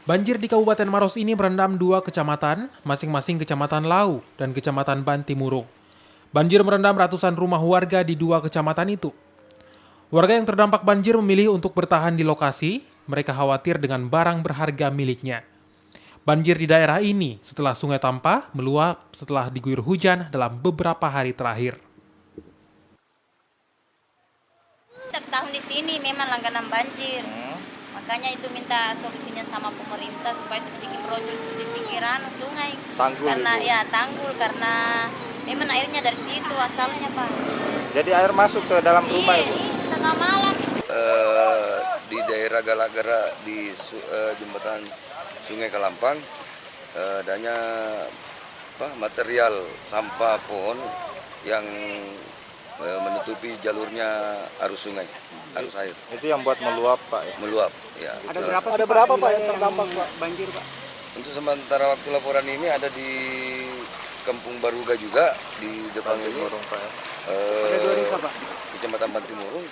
Banjir di Kabupaten Maros ini merendam dua kecamatan, masing-masing Kecamatan Lau dan Kecamatan Bantimurung. Banjir merendam ratusan rumah warga di dua kecamatan itu. Warga yang terdampak banjir memilih untuk bertahan di lokasi, mereka khawatir dengan barang berharga miliknya. Banjir di daerah ini setelah Sungai Tampa meluap setelah diguyur hujan dalam beberapa hari terakhir. Setiap tahun di sini memang langganan banjir. Makanya itu minta solusinya sama pemerintah supaya itu bikin proyek di pinggiran sungai. Tanggul karena itu. ya tanggul karena memang airnya dari situ asalnya, Pak. Jadi air masuk ke dalam rumah Iya, itu. tengah malam. Di daerah Galagara di jembatan Sungai Kalampang adanya material sampah pohon yang menutupi jalurnya arus sungai, arus air. Itu yang buat meluap, Pak. Ya? Meluap. Ya, Ada berapa Pak yang terdampak Pak banjir Pak? untuk sementara waktu laporan ini ada di Kampung Baruga juga di depan ini. Bantimurung, Pak. Ya? Ada dua desa Pak. Kecamatan Bantimurung.